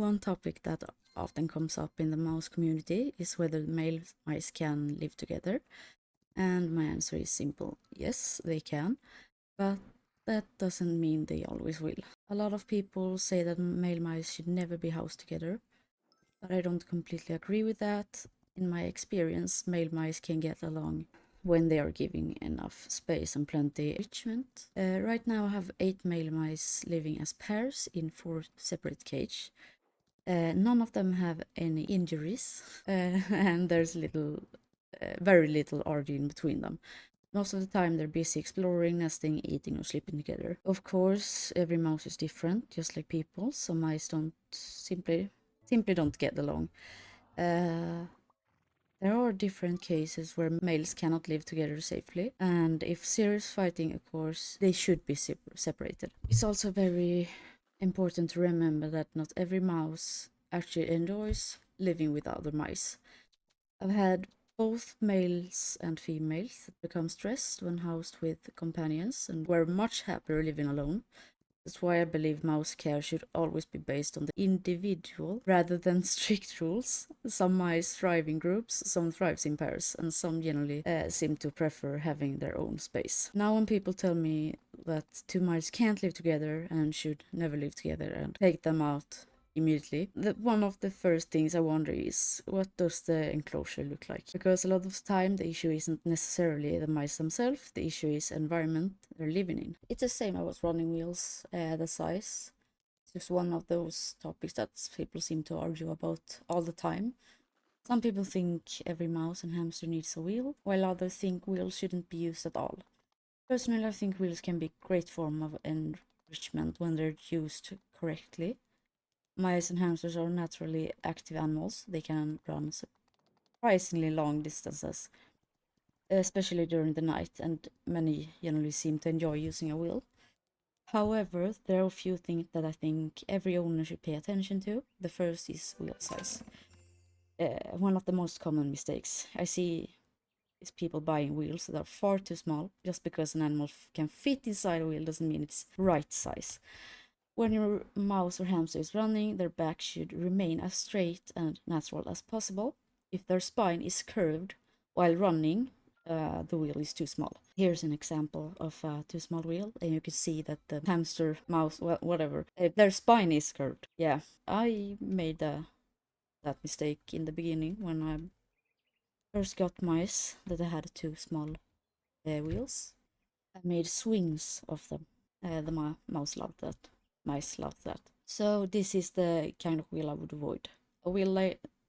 One topic that often comes up in the mouse community is whether male mice can live together. And my answer is simple: yes, they can, but that doesn't mean they always will. A lot of people say that male mice should never be housed together, but I don't completely agree with that. In my experience, male mice can get along when they are given enough space and plenty enrichment. Right now I have 8 male mice living as pairs in 4 separate cages. None of them have any injuries, and there's very little arguing between them. Most of the time they're busy exploring, nesting, eating, or sleeping together. Of course, every mouse is different, just like people. Some mice don't simply don't get along. There are different cases where males cannot live together safely, and if serious fighting occurs, they should be separated. It's also very important to remember that not every mouse actually enjoys living with other mice. I've had both males and females that become stressed when housed with companions and were much happier living alone. That's why I believe mouse care should always be based on the individual rather than strict rules. Some mice thrive in groups, some thrive in pairs, and some generally seem to prefer having their own space. Now when people tell me that 2 mice can't live together and should never live together and take them out immediately, one of the first things I wonder is, what does the enclosure look like? Because a lot of the time the issue isn't necessarily the mice themselves, the issue is environment they're living in. It's the same about running wheels, the size. It's just one of those topics that people seem to argue about all the time. Some people think every mouse and hamster needs a wheel, while others think wheels shouldn't be used at all. Personally, I think wheels can be a great form of enrichment when they're used correctly. Mice and hamsters are naturally active animals. They can run surprisingly long distances, especially during the night, and many generally seem to enjoy using a wheel. However, there are a few things that I think every owner should pay attention to. The first is wheel size. One of the most common mistakes I see is people buying wheels that are far too small. Just because an animal can fit inside a wheel doesn't mean it's right size. When your mouse or hamster is running, their back should remain as straight and natural as possible. If their spine is curved while running, the wheel is too small. Here's an example of a too small wheel, and you can see that the hamster, mouse, well, whatever, their spine is curved. Yeah, I made that mistake in the beginning when I first got mice that I had too small wheels. I made swings of them. The mouse loved that. Mice loved that. So this is the kind of wheel I would avoid. A wheel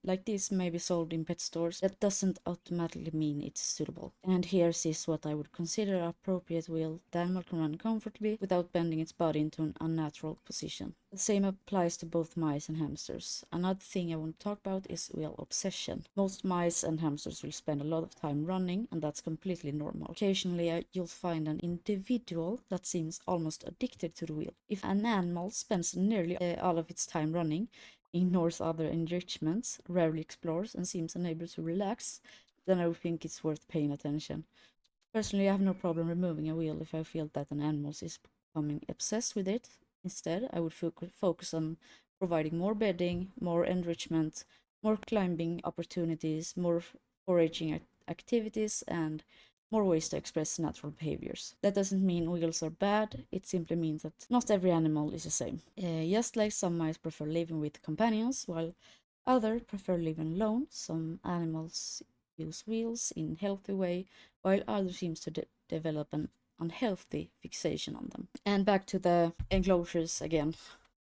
like this may be sold in pet stores. That doesn't automatically mean it's suitable. And here's what I would consider an appropriate wheel. The animal can run comfortably without bending its body into an unnatural position. The same applies to both mice and hamsters. Another thing I want to talk about is wheel obsession. Most mice and hamsters will spend a lot of time running, and that's completely normal. Occasionally you'll find an individual that seems almost addicted to the wheel. If an animal spends nearly all of its time running, ignores other enrichments, rarely explores, and seems unable to relax, then I would think it's worth paying attention. Personally, I have no problem removing a wheel if I feel that an animal is becoming obsessed with it. Instead, I would focus on providing more bedding, more enrichment, more climbing opportunities, more foraging activities, and more ways to express natural behaviors. That doesn't mean wheels are bad, it simply means that not every animal is the same. Just like some mice prefer living with companions, while others prefer living alone, some animals use wheels in a healthy way, while others seem to develop an unhealthy fixation on them. And back to the enclosures again.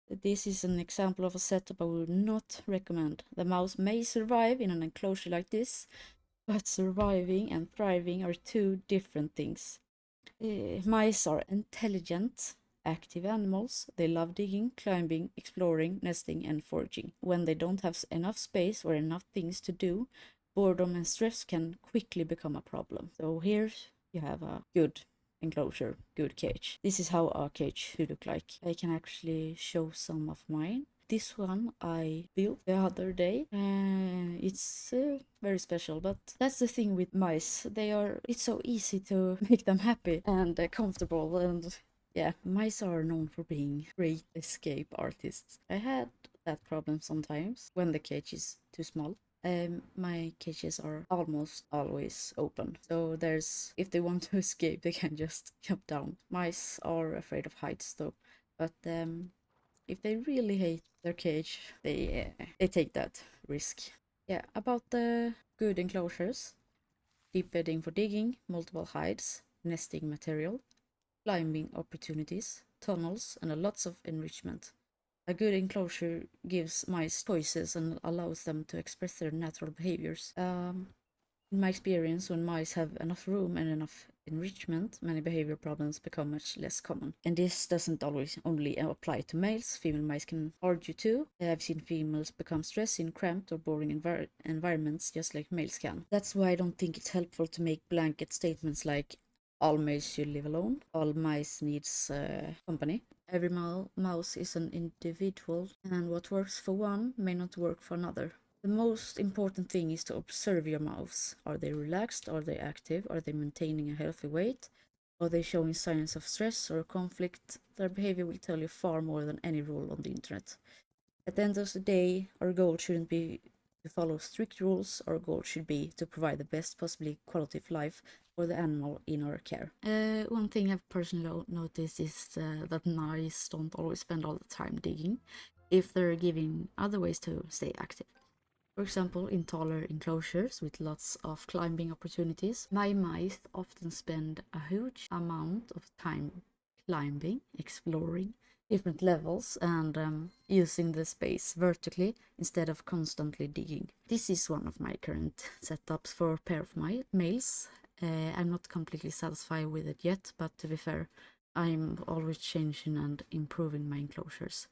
This is an example of a setup I would not recommend. The mouse may survive in an enclosure like this, but surviving and thriving are two different things. Mice are intelligent, active animals. They love digging, climbing, exploring, nesting, and foraging. When they don't have enough space or enough things to do, boredom and stress can quickly become a problem. So here you have a good enclosure, good cage. This is how a cage should look like. I can actually show some of mine. This one I built the other day. It's very special, but that's the thing with mice. It's so easy to make them happy and comfortable, and yeah, mice are known for being great escape artists. I had that problem sometimes when the cage is too small. My cages are almost always open, so there's if they want to escape, they can just jump down. Mice are afraid of heights though, but if they really hate their cage, they take that risk. Yeah, about the good enclosures: deep bedding for digging, multiple hides, nesting material, climbing opportunities, tunnels, and lots of enrichment. A good enclosure gives mice choices and allows them to express their natural behaviors. In my experience, when mice have enough room and enough enrichment, many behavior problems become much less common. And this doesn't always only apply to males. Female mice can argue too. I've seen females become stressed in cramped or boring environments just like males can. That's why I don't think it's helpful to make blanket statements like all mice should live alone, all mice needs company. Every mouse is an individual, and what works for one may not work for another. The most important thing is to observe your mouse. Are they relaxed? Are they active? Are they maintaining a healthy weight? Are they showing signs of stress or conflict? Their behavior will tell you far more than any rule on the internet. At the end of the day, our goal shouldn't be to follow strict rules. Our goal should be to provide the best possibly quality of life for the animal in our care. One thing I've personally noticed is that mice don't always spend all the time digging if they're given other ways to stay active. For example, in taller enclosures with lots of climbing opportunities, my mice often spend a huge amount of time climbing, exploring different levels, and using the space vertically instead of constantly digging. This is one of my current setups for a pair of my males. I'm not completely satisfied with it yet, but to be fair, I'm always changing and improving my enclosures.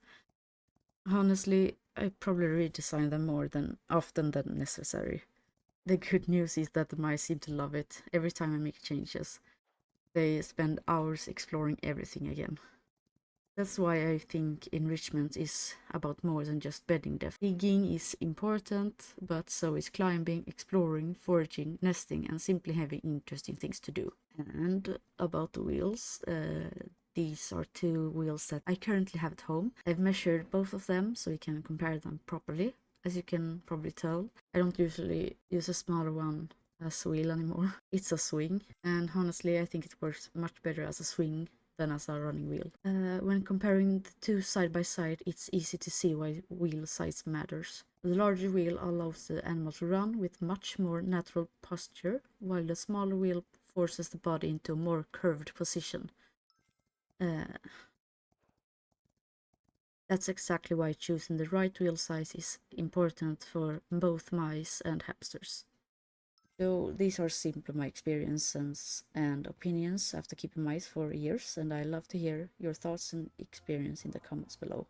Honestly, I probably redesign them more than often than necessary. The good news is that the mice seem to love it. Every time I make changes, they spend hours exploring everything again. That's why I think enrichment is about more than just bedding depth. Digging is important, but so is climbing, exploring, foraging, nesting, and simply having interesting things to do. And about the wheels, these are two wheels that I currently have at home. I've measured both of them so you can compare them properly. As you can probably tell, I don't usually use a smaller one as a wheel anymore. It's a swing, and honestly, I think it works much better as a swing than as a running wheel. When comparing the two side by side, it's easy to see why wheel size matters. The larger wheel allows the animal to run with much more natural posture, while the smaller wheel forces the body into a more curved position. Uh, that's exactly why choosing the right wheel size is important for both mice and hamsters. So these are simply my experiences and opinions after keeping mice for years, and I love to hear your thoughts and experience in the comments below.